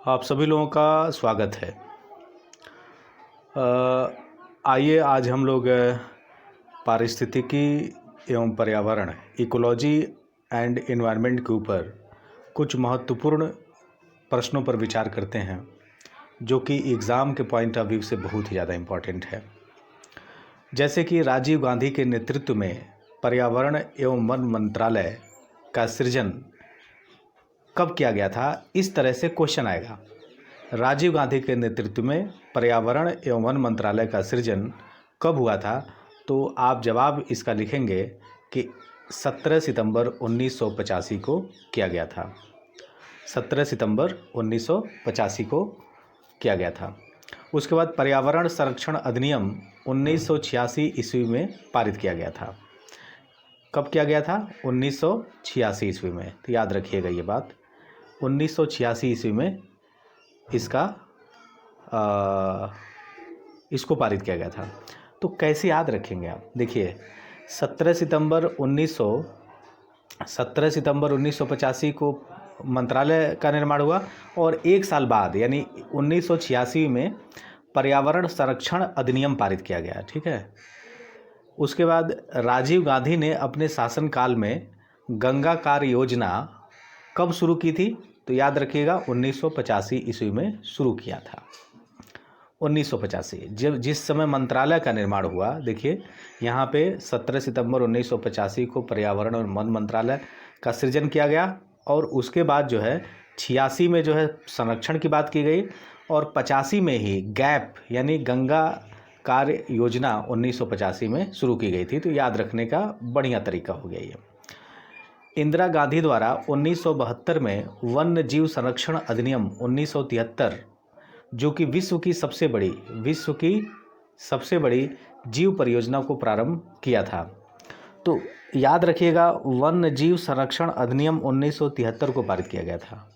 आप सभी लोगों का स्वागत है। आइए आज हम लोग पारिस्थितिकी एवं पर्यावरण इकोलॉजी एंड एनवायरनमेंट के ऊपर कुछ महत्वपूर्ण प्रश्नों पर विचार करते हैं जो कि एग्ज़ाम के पॉइंट ऑफ व्यू से बहुत ही ज़्यादा इम्पॉर्टेंट है। जैसे कि राजीव गांधी के नेतृत्व में पर्यावरण एवं वन मंत्रालय का सृजन कब किया गया था, इस तरह से क्वेश्चन आएगा। राजीव गांधी के नेतृत्व में पर्यावरण एवं वन मंत्रालय का सृजन कब हुआ था, तो आप जवाब इसका लिखेंगे कि 17 सितंबर 1985 को किया गया था। 17 सितंबर 1985 को किया गया था। उसके बाद पर्यावरण संरक्षण अधिनियम 1986 ईस्वी में पारित किया गया था। कब किया गया था? 1986 ईस्वी में। तो याद रखिएगा ये बात, 1986 ईस्वी में इसको पारित किया गया था। तो कैसे याद रखेंगे आप? देखिए 17 सितंबर 1985 को मंत्रालय का निर्माण हुआ और एक साल बाद यानी 1986 में पर्यावरण संरक्षण अधिनियम पारित किया गया। ठीक है। उसके बाद राजीव गांधी ने अपने शासनकाल में गंगा कार्य योजना कब शुरू की थी? तो याद रखिएगा 1985 ईस्वी में शुरू किया था। 1985 जब जिस समय मंत्रालय का निर्माण हुआ, देखिए यहाँ पे 17 सितंबर 1985 को पर्यावरण और वन मंत्रालय का सृजन किया गया और उसके बाद जो है 86 में जो है संरक्षण की बात की गई और 85 में ही गैप यानी गंगा कार्य योजना 1985 में शुरू की गई थी। तो याद रखने का बढ़िया तरीका हो गया ये। इंदिरा गांधी द्वारा 1972 में वन्य जीव संरक्षण अधिनियम 1973 जो कि विश्व की सबसे बड़ी जीव परियोजना को प्रारंभ किया था। तो याद रखिएगा वन्य जीव संरक्षण अधिनियम 1973 को पारित किया गया था।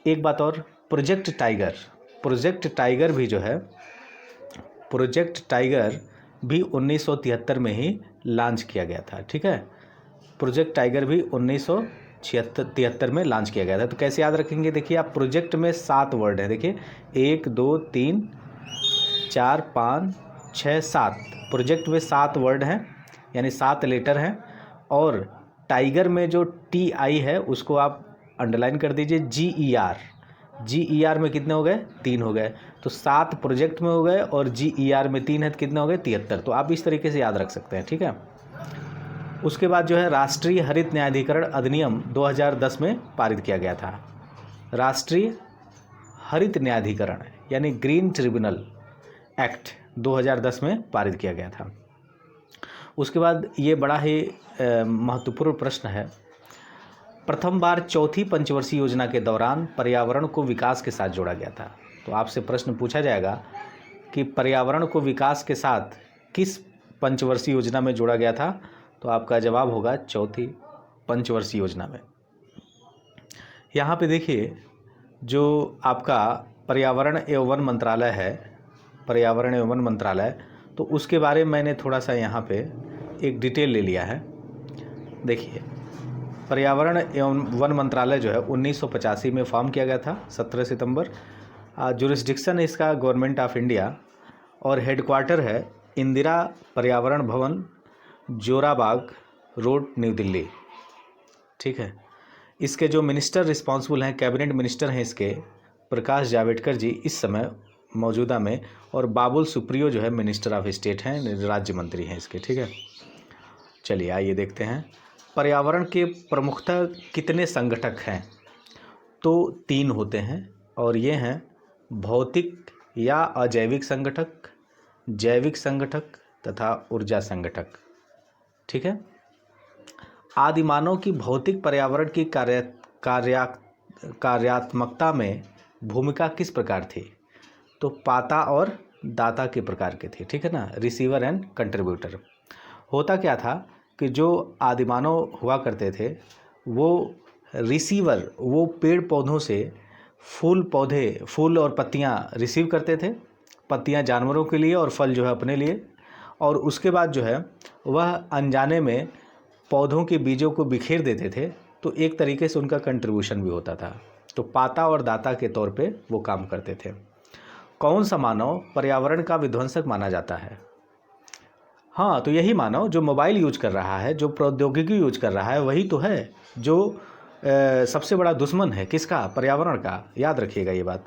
एक बात और, प्रोजेक्ट टाइगर भी 1973 में ही लॉन्च किया गया था। ठीक है, प्रोजेक्ट टाइगर भी 1973 में लॉन्च किया गया था। तो कैसे याद रखेंगे? देखिए आप प्रोजेक्ट में 7 वर्ड हैं। देखिए 1 2 3 4 5 6 7 प्रोजेक्ट में 7 वर्ड हैं यानी 7 लेटर हैं और टाइगर में जो TI है उसको आप अंडरलाइन कर दीजिए। GER में कितने हो गए? 3 हो गए। तो 7 प्रोजेक्ट में हो गए और GER में 3 है तो कितने हो गए? 73। तो आप इस तरीके से याद रख सकते हैं। ठीक है। उसके बाद जो है राष्ट्रीय हरित न्यायाधिकरण अधिनियम 2010 में पारित किया गया था। राष्ट्रीय हरित न्यायाधिकरण यानी ग्रीन ट्रिब्यूनल एक्ट 2010 में पारित किया गया था। उसके बाद ये बड़ा ही महत्वपूर्ण प्रश्न है। प्रथम बार चौथी पंचवर्षीय योजना के दौरान पर्यावरण को विकास के साथ जोड़ा गया था। तो आपसे प्रश्न पूछा जाएगा कि पर्यावरण को विकास के साथ किस पंचवर्षीय योजना में जोड़ा गया था? तो आपका जवाब होगा चौथी पंचवर्षीय योजना में। यहाँ पे देखिए जो आपका पर्यावरण एवं वन मंत्रालय तो उसके बारे में मैंने थोड़ा सा यहाँ पे एक डिटेल ले लिया है। देखिए पर्यावरण एवं वन मंत्रालय जो है 1985 में फॉर्म किया गया था 17 सितंबर। जुरिस्डिक्शन इसका गवर्नमेंट ऑफ इंडिया और हेडक्वार्टर है इंदिरा पर्यावरण भवन, जोराबाग रोड, न्यू दिल्ली। ठीक है। इसके जो मिनिस्टर रिस्पॉन्सिबल हैं, कैबिनेट मिनिस्टर हैं इसके, प्रकाश जावड़ेकर जी इस समय मौजूदा में, और बाबुल सुप्रियो जो है मिनिस्टर ऑफ स्टेट हैं, राज्य मंत्री हैं इसके। ठीक है। चलिए आइए देखते हैं पर्यावरण के प्रमुखतः कितने संगठक हैं। तो 3 होते हैं और ये हैं भौतिक या अजैविक संगठक, जैविक संगठक तथा ऊर्जा संगठक। ठीक है। आदिमानव की भौतिक पर्यावरण की कार्यात्मकता में भूमिका किस प्रकार थी? तो पाता और दाता के प्रकार के थे। ठीक है ना, रिसीवर एंड कंट्रीब्यूटर। होता क्या था कि जो आदिमानव हुआ करते थे वो रिसीवर, वो पेड़ पौधों से फूल और पत्तियां रिसीव करते थे, पत्तियां जानवरों के लिए और फल जो है अपने लिए, और उसके बाद जो है वह अनजाने में पौधों के बीजों को बिखेर देते थे। तो एक तरीके से उनका कंट्रीब्यूशन भी होता था। तो पाता और दाता के तौर पे वो काम करते थे। कौन सा मानव पर्यावरण का विध्वंसक माना जाता है? हाँ, तो यही मानव जो मोबाइल यूज कर रहा है, जो प्रौद्योगिकी यूज कर रहा है, वही तो है जो सबसे बड़ा दुश्मन है किसका? पर्यावरण का। याद रखिएगा ये बात।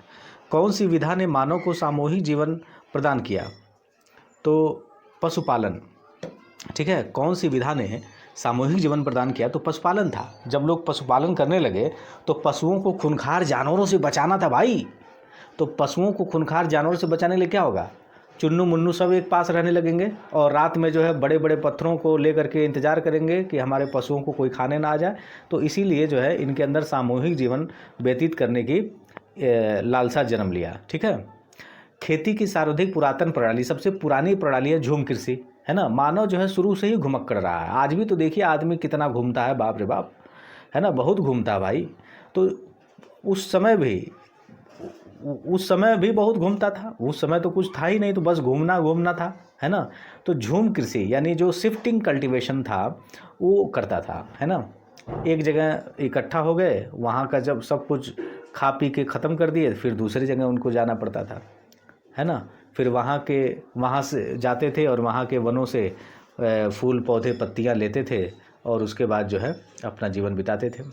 कौन सी विधा ने मानव को सामूहिक जीवन प्रदान किया? तो पशुपालन। ठीक है, कौन सी विधा ने सामूहिक जीवन प्रदान किया? तो पशुपालन था। जब लोग पशुपालन करने लगे तो पशुओं को खूंखार जानवरों से बचाना था भाई। तो पशुओं को खूंखार जानवरों से बचाने के लिए क्या होगा? चुन्नू मुन्नू सब एक पास रहने लगेंगे और रात में जो है बड़े बड़े पत्थरों को लेकर के इंतजार करेंगे कि हमारे पशुओं को कोई खाने ना आ जाए। तो इसीलिए जो है इनके अंदर सामूहिक जीवन व्यतीत करने की लालसा जन्म लिया। ठीक है, खेती की सर्वाधिक पुरातन प्रणाली, सबसे पुरानी प्रणाली है झूम कृषि, है ना। मानव जो है शुरू से ही घुमक्कड़ रहा है। आज भी तो देखिए आदमी कितना घूमता है, बाप रे बाप, है ना, बहुत घूमता है भाई। तो उस समय भी बहुत घूमता था। उस समय तो कुछ था ही नहीं, तो बस घूमना था, है ना। तो झूम कृषि यानी जो शिफ्टिंग कल्टीवेशन था वो करता था, है ना। एक जगह इकट्ठा हो गए, वहाँ का जब सब कुछ खा पी के ख़त्म कर दिए, फिर दूसरी जगह उनको जाना पड़ता था, है ना। फिर वहाँ से जाते थे और वहाँ के वनों से फूल पौधे पत्तियाँ लेते थे और उसके बाद जो है अपना जीवन बिताते थे।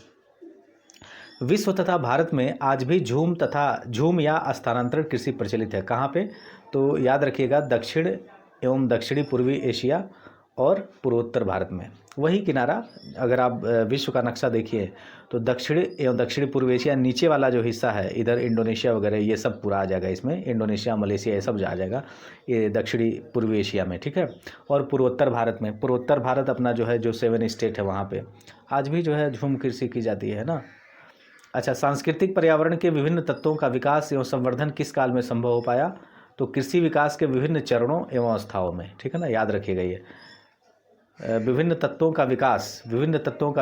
विश्व तथा भारत में आज भी झूम या स्थानांतरण कृषि प्रचलित है। कहाँ पे? तो याद रखिएगा, दक्षिण एवं दक्षिणी पूर्वी एशिया और पूर्वोत्तर भारत में। वही किनारा, अगर आप विश्व का नक्शा देखिए तो दक्षिण एवं दक्षिणी पूर्व एशिया, नीचे वाला जो हिस्सा है इधर इंडोनेशिया वगैरह ये सब पूरा आ जाएगा इसमें। इंडोनेशिया, मलेशिया ये सब आ जाएगा ये दक्षिणी पूर्व एशिया में। ठीक है, और पूर्वोत्तर भारत अपना जो है, जो 7 स्टेट है वहाँ पे आज भी जो है झूम कृषि की जाती है ना। अच्छा, सांस्कृतिक पर्यावरण के विभिन्न तत्वों का विकास एवं संवर्धन किस काल में संभव हो पाया? तो कृषि विकास के विभिन्न चरणों एवं अवस्थाओं में। ठीक है ना, याद रखिएगा ये विभिन्न तत्वों का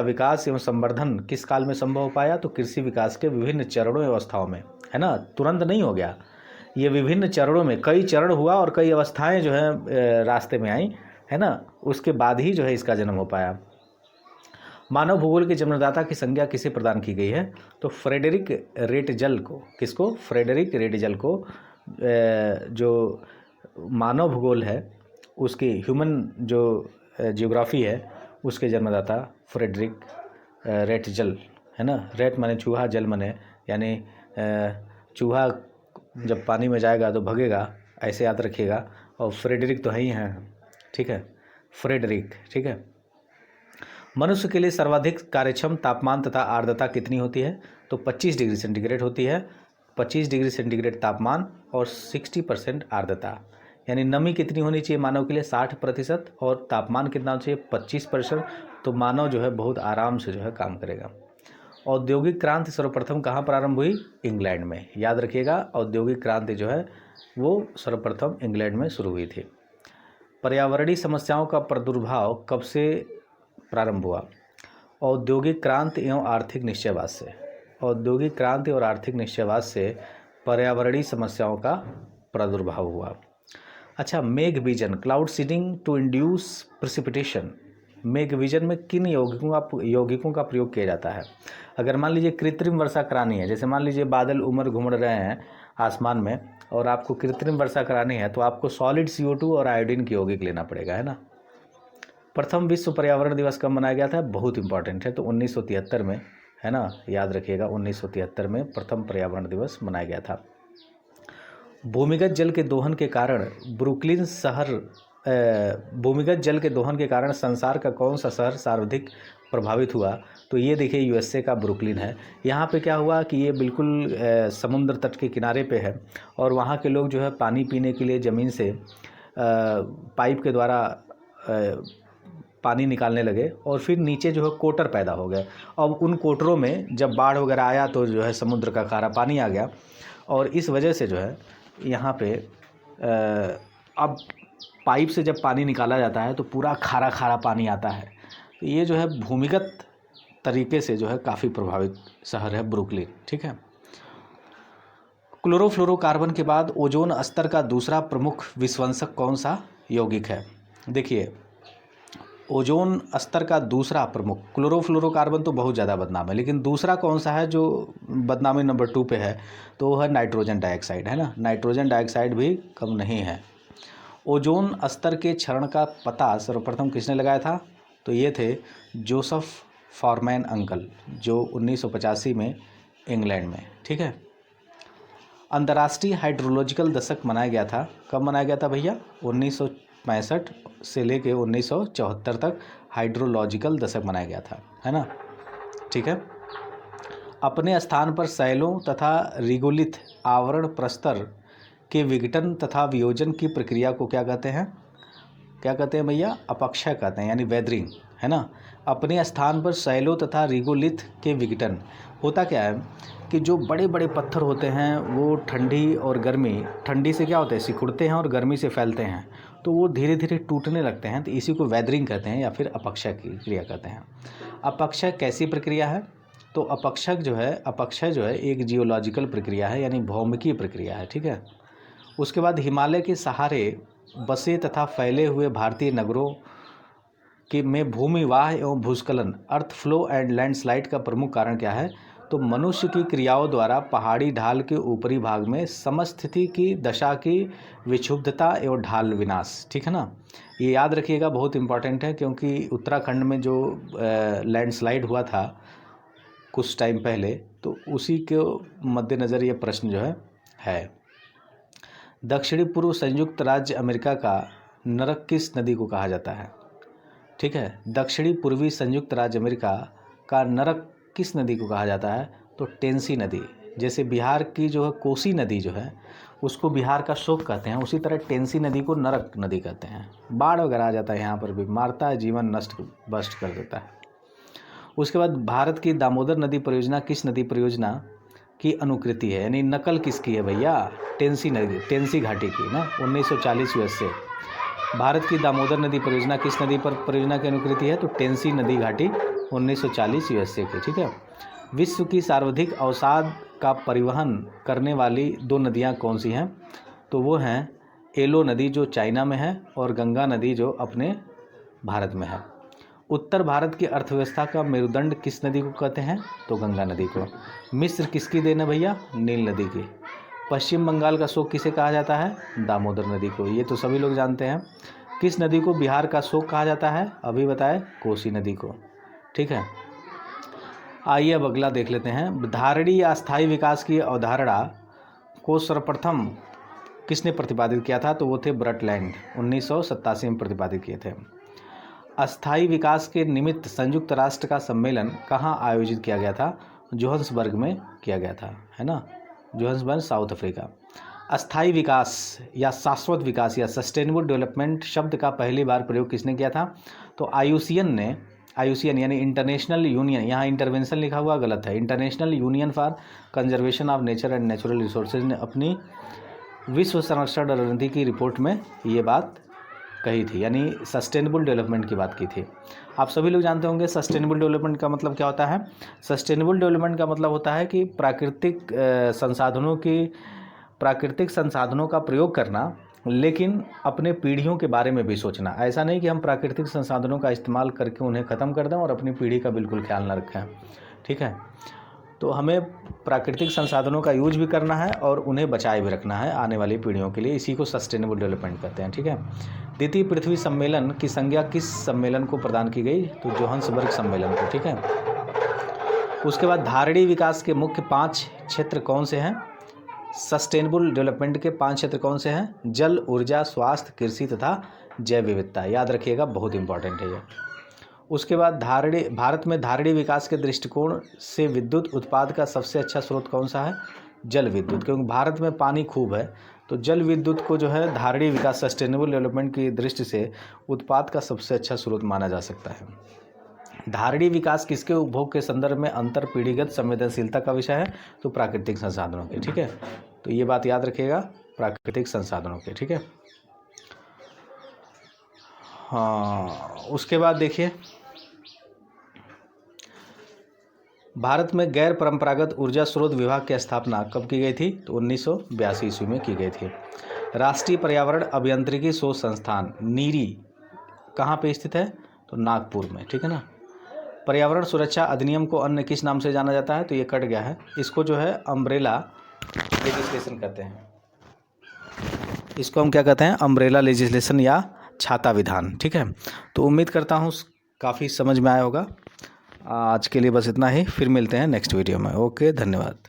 विकास एवं संवर्धन किस काल में संभव हो पाया? तो कृषि विकास के विभिन्न चरणों एवं अवस्थाओं में, है ना। तुरंत नहीं हो गया, ये विभिन्न चरणों में, कई चरण हुआ और कई अवस्थाएं जो है रास्ते में आई, है ना। उसके बाद ही जो है इसका जन्म हो पाया। मानव भूगोल के जन्मदाता की संज्ञा किसे प्रदान की गई है? तो फ्रेडरिक रेटजल को। किसको? फ्रेडरिक रेटजल को। जो मानव भूगोल है उसकी ह्यूमन जो जियोग्राफी है उसके जन्मदाता फ्रेडरिक रेटजल, है ना। रेट माने चूहा, जल माने यानी चूहा जब पानी में जाएगा तो भगेगा, ऐसे याद रखिएगा। और फ्रेडरिक तो है ही हैं, ठीक है, फ्रेडरिक। ठीक है, मनुष्य के लिए सर्वाधिक कार्यक्षम तापमान तथा आर्द्रता कितनी होती है? तो 25 डिग्री सेंटीग्रेड होती है। 25 डिग्री सेंटीग्रेड तापमान और 60% आर्द्रता, यानी नमी कितनी होनी चाहिए मानव के लिए? 60%। और तापमान कितना होना चाहिए? 25%। तो मानव जो है बहुत आराम से जो है काम करेगा। औद्योगिक क्रांति सर्वप्रथम कहाँ प्रारंभ हुई? इंग्लैंड में। याद रखिएगा, औद्योगिक क्रांति जो है वो सर्वप्रथम इंग्लैंड में शुरू हुई थी। पर्यावरणीय समस्याओं का प्रादुर्भाव कब से प्रारंभ हुआ? औद्योगिक क्रांति एवं आर्थिक निश्चयवाद से। औद्योगिक क्रांति और आर्थिक निश्चयवाद से पर्यावरणीय समस्याओं का प्रादुर्भाव हुआ। अच्छा, मेघ विजन, cloud seeding to induce precipitation. मेघ विजन में किन यौगिकों का प्रयोग किया जाता है? अगर मान लीजिए कृत्रिम वर्षा करानी है, जैसे मान लीजिए बादल उमड़ घुमड़ रहे हैं आसमान में और आपको कृत्रिम वर्षा करानी है, तो आपको सॉलिड CO2 और आयोडीन की यौगिक लेना पड़ेगा, है ना। प्रथम विश्व पर्यावरण दिवस कब मनाया गया था? बहुत इंपॉर्टेंट है, तो 1973 में, है ना, याद रखिएगा 1973 में प्रथम पर्यावरण दिवस मनाया गया था। भूमिगत जल के दोहन के कारण संसार का कौन सा शहर सर्वाधिक प्रभावित हुआ? तो ये देखिए USA का ब्रुकलिन है। यहाँ पे क्या हुआ कि ये बिल्कुल समुद्र तट के किनारे पे है और वहाँ के लोग जो है पानी पीने के लिए ज़मीन से पाइप के द्वारा पानी निकालने लगे और फिर नीचे जो है कोटर पैदा हो गए। अब उन कोटरों में जब बाढ़ वगैरह आया तो जो है समुद्र का खारा पानी आ गया और इस वजह से जो है यहाँ पे अब पाइप से जब पानी निकाला जाता है तो पूरा खारा खारा पानी आता है। तो ये जो है भूमिगत तरीके से जो है काफ़ी प्रभावित शहर है ब्रुकलिन। ठीक है, क्लोरोफ्लोरोकार्बन के बाद ओजोन स्तर का दूसरा प्रमुख विध्वंसक कौन सा यौगिक है? देखिए, ओजोन स्तर का दूसरा प्रमुख, क्लोरोफ्लोरोकार्बन तो बहुत ज़्यादा बदनाम है, लेकिन दूसरा कौन सा है जो बदनामी नंबर 2 पे है, तो वो है नाइट्रोजन डाइऑक्साइड, है ना। नाइट्रोजन डाइऑक्साइड भी कम नहीं है। ओजोन स्तर के क्षरण का पता सर्वप्रथम किसने लगाया था, तो ये थे जोसेफ फॉरमैन अंकल, जो 1985 में इंग्लैंड में, ठीक है। अंतर्राष्ट्रीय हाइड्रोलॉजिकल दशक मनाया गया था, कब मनाया गया था भैया, 1965 से लेके 1974 तक हाइड्रोलॉजिकल दशक मनाया गया था, है ना, ठीक है। अपने स्थान पर शैलों तथा रिगोलिथ आवरण प्रस्तर के विघटन तथा वियोजन की प्रक्रिया को क्या कहते हैं, क्या कहते हैं भैया, अपक्षय कहते हैं, यानी वेदरिंग, है ना। अपने स्थान पर शैलों तथा रिगोलिथ के विघटन, होता क्या है कि जो बड़े बड़े पत्थर होते हैं वो ठंडी और गर्मी, ठंडी से क्या होता है, सिकुड़ते हैं, और गर्मी से फैलते हैं, तो वो धीरे धीरे टूटने लगते हैं, तो इसी को वेदरिंग कहते हैं या फिर अपक्षय की क्रिया कहते हैं। अपक्षय कैसी प्रक्रिया है, तो अपक्षय जो है एक जियोलॉजिकल प्रक्रिया है, यानी भौमिकीय प्रक्रिया है, ठीक है। उसके बाद हिमालय के सहारे बसे तथा फैले हुए भारतीय नगरों के में भूमिवाह एवं भूस्खलन, अर्थ फ्लो एंड लैंडस्लाइड का प्रमुख कारण क्या है, तो मनुष्य की क्रियाओं द्वारा पहाड़ी ढाल के ऊपरी भाग में समस्थिति की दशा की विक्षुब्धता एवं ढाल विनाश, ठीक है ना। ये याद रखिएगा, बहुत इंपॉर्टेंट है, क्योंकि उत्तराखंड में जो लैंडस्लाइड हुआ था कुछ टाइम पहले, तो उसी के मद्देनज़र ये प्रश्न जो है। दक्षिणी पूर्व संयुक्त राज्य अमेरिका का नरक किस नदी को कहा जाता है, ठीक है। दक्षिणी पूर्वी संयुक्त राज्य अमेरिका का नरक किस नदी को कहा जाता है, तो टेंसी नदी। जैसे बिहार की जो है कोसी नदी जो है उसको बिहार का शोक कहते हैं, उसी तरह टेंसी नदी को नरक नदी कहते हैं। बाढ़ वगैरह आ जाता है यहाँ पर भी, मारता है, जीवन नष्ट भ्रष्ट कर देता है। उसके बाद भारत की दामोदर नदी परियोजना किस नदी परियोजना की अनुकृति है, यानी नकल किसकी है भैया, टेंसी नदी, टेंसी घाटी की ना, 1940 यूएसए। भारत की दामोदर नदी परियोजना किस नदी पर परियोजना की अनुकृति है, तो टेंसी नदी घाटी 1940 यूएसए की, ठीक है। विश्व की सर्वाधिक अवसाद का परिवहन करने वाली 2 नदियां कौन सी हैं, तो वो हैं एलो नदी जो चाइना में है, और गंगा नदी जो अपने भारत में है। उत्तर भारत की अर्थव्यवस्था का मेरुदंड किस नदी को कहते हैं, तो गंगा नदी को। मिस्र किसकी देन है भैया, नील नदी की। पश्चिम बंगाल का शोक किसे कहा जाता है, दामोदर नदी को, ये तो सभी लोग जानते हैं। किस नदी को बिहार का शोक कहा जाता है, अभी बताए, कोसी नदी को, ठीक है। आइए अब अगला देख लेते हैं। धारणीय या अस्थायी विकास की अवधारणा को सर्वप्रथम किसने प्रतिपादित किया था, तो वो थे ब्रटलैंड, 1987 में प्रतिपादित किए थे। अस्थायी विकास के निमित्त संयुक्त राष्ट्र का सम्मेलन कहाँ आयोजित किया गया था, जोहान्सबर्ग में किया गया था, है ना, जोहान्सबर्ग, साउथ अफ्रीका। अस्थायी विकास या शाश्वत विकास या सस्टेनेबल डेवलपमेंट शब्द का पहली बार प्रयोग किसने किया था, तो आईयूसीएन यानी इंटरनेशनल यूनियन, यहाँ इंटरवेंशन लिखा हुआ गलत है, international union for conservation of nature and natural resources ने अपनी विश्व संरक्षण रणनीति की रिपोर्ट में ये बात कही थी, यानी सस्टेनेबल डेवलपमेंट की बात की थी। आप सभी लोग जानते होंगे सस्टेनेबल डेवलपमेंट का मतलब क्या होता है। सस्टेनेबल डेवलपमेंट का मतलब होता है कि प्राकृतिक संसाधनों का प्रयोग करना, लेकिन अपने पीढ़ियों के बारे में भी सोचना। ऐसा नहीं कि हम प्राकृतिक संसाधनों का इस्तेमाल करके उन्हें ख़त्म कर दें और अपनी पीढ़ी का बिल्कुल ख्याल न रखें, ठीक है। तो हमें प्राकृतिक संसाधनों का यूज भी करना है और उन्हें बचाए भी रखना है आने वाली पीढ़ियों के लिए, इसी को सस्टेनेबल डेवलपमेंट कहते हैं, ठीक है। द्वितीय पृथ्वी सम्मेलन की संज्ञा किस सम्मेलन को प्रदान की गई, तो जोहान्सबर्ग सम्मेलन को, ठीक है। उसके बाद धारणीय विकास के मुख्य 5 क्षेत्र कौन से हैं, सस्टेनेबल डेवलपमेंट के 5 क्षेत्र कौन से हैं, जल, ऊर्जा, स्वास्थ्य, कृषि तथा जैव विविधता, याद रखिएगा, बहुत इंपॉर्टेंट है ये। उसके बाद भारत में धारणीय विकास के दृष्टिकोण से विद्युत उत्पाद का सबसे अच्छा स्रोत कौन सा है, जल विद्युत, क्योंकि भारत में पानी खूब है, तो जल विद्युत को जो है धारणीय विकास सस्टेनेबल डेवलपमेंट की दृष्टि से उत्पाद का सबसे अच्छा स्रोत माना जा सकता है। धारणीय विकास किसके उपभोग के संदर्भ में अंतर पीढ़ीगत संवेदनशीलता का विषय है, तो प्राकृतिक संसाधनों के, ठीक है। तो ये बात याद रखिएगा, प्राकृतिक संसाधनों के, ठीक है। हाँ, उसके बाद देखिए, भारत में गैर परंपरागत ऊर्जा स्रोत विभाग की स्थापना कब की गई थी, तो 1982 ईस्वी में की गई थी। राष्ट्रीय पर्यावरण अभियांत्रिकी शोध संस्थान नीरी कहाँ पे स्थित है, तो नागपुर में, ठीक है ना। पर्यावरण सुरक्षा अधिनियम को अन्य किस नाम से जाना जाता है, तो ये कट गया है, इसको जो है अम्ब्रेला लेजिस्लेशन कहते हैं। इसको हम क्या कहते हैं, अम्ब्रेला लेजिस्लेशन या छाता विधान, ठीक है। तो उम्मीद करता हूँ काफ़ी समझ में आया होगा। आज के लिए बस इतना ही, फिर मिलते हैं नेक्स्ट वीडियो में। ओके, धन्यवाद।